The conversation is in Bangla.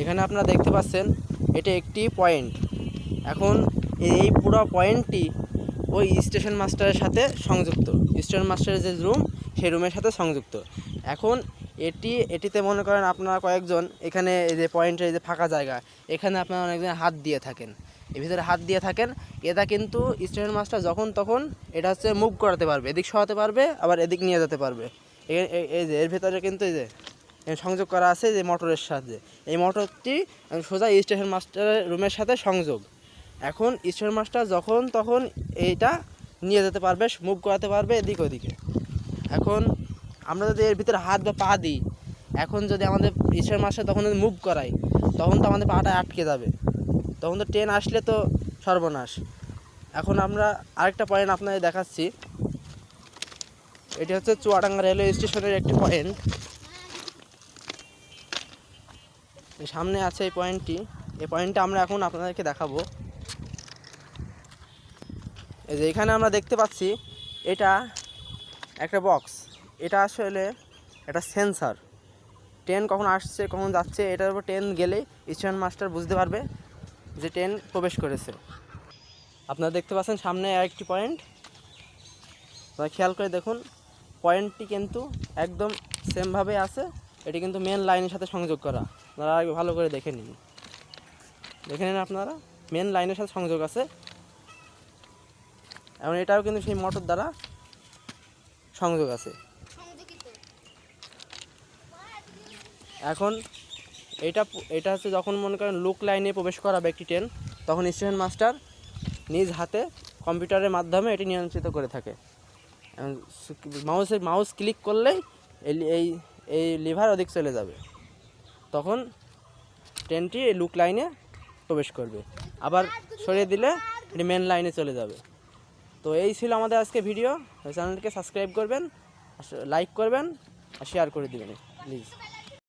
এখানে আপনারা দেখতে পাচ্ছেন এটা একটি পয়েন্ট। এখন এই পুরো পয়েন্টটি ওই স্টেশন মাস্টারের সাথে সংযুক্ত। স্টেশন মাস্টারের যে রুম, সেই রুমের সাথে সংযুক্ত। এখন এটিতে মনে করেন আপনারা কয়েকজন এখানে এই যে পয়েন্টের এই যে ফাঁকা জায়গা, এখানে আপনারা অনেকজন হাত দিয়ে থাকেন, এর ভিতরে হাত দিয়ে থাকেন। এটা কিন্তু স্টেশন মাস্টার যখন তখন এটা হচ্ছে মুভ করাতে পারবে, এদিক সরাতে পারবে, আবার এদিক নিয়ে যেতে পারবে। এই যে এর ভিতরে কিন্তু এই যে সংযোগ করা আছে যে মোটরের সাহায্যে, এই মোটরটি সোজা স্টেশন মাস্টারের রুমের সাথে সংযোগ। এখন স্টেশন মাস্টার যখন তখন এইটা নিয়ে যেতে পারবে, মুভ করাতে পারবে এদিক ওদিকে। এখন আমরা যদি এর ভিতরে হাত বা পা দিই, এখন যদি আমাদের স্টেশন মাস্টার তখন যদি মুভ করাই, তখন তো আমাদের পাটা আটকে যাবে, তখন তো ট্রেন আসলে তো সর্বনাশ। এখন আমরা আরেকটা পয়েন্ট আপনাদের দেখাচ্ছি। এটি হচ্ছে চুয়াডাঙ্গা রেলওয়ে স্টেশনের একটি পয়েন্ট। সামনে আছে এই পয়েন্টটি। এই পয়েন্টটা আমরা এখন আপনাদেরকে দেখাবো। এই যে এখানে আমরা দেখতে পাচ্ছি এটা একটা বক্স। এটা আসলে একটা সেন্সার। ট্রেন কখন আসছে কখন যাচ্ছে এটার উপর ট্রেন গেলেই স্টেশন মাস্টার বুঝতে পারবে যে ট্রেন প্রবেশ করেছে। আপনারা দেখতে পাচ্ছেন সামনে আরেকটি পয়েন্ট। আপনারা খেয়াল করে দেখুন, পয়েন্টটি কিন্তু একদম সেমভাবে আছে। এটি কিন্তু মেন লাইনের সাথে সংযোগ করা। আপনারা ভালো করে দেখে নিন, আপনারা মেন লাইনের সাথে সংযোগ আছে। এবং এটাও কিন্তু সেই মোটর দ্বারা সংযোগ আছে। এখন এটা হচ্ছে যখন মনে করেন লুক লাইনে প্রবেশ করাবে একটি ট্রেন, তখন স্টেশন মাস্টার নিজ হাতে কম্পিউটারের মাধ্যমে এটি নিয়ন্ত্রিত করে থাকে। মাউস ক্লিক করলেই এই লিভার ওদিক চলে যাবে, তখন ট্রেনটি লুক লাইনে প্রবেশ করবে। আবার সরিয়ে দিলে এটি মেন লাইনে চলে যাবে। তো এই ছিল আমাদের আজকে ভিডিও। চ্যানেলটিকে সাবস্ক্রাইব করবেন, লাইক করবেন আর শেয়ার করে দেবেন প্লিজ।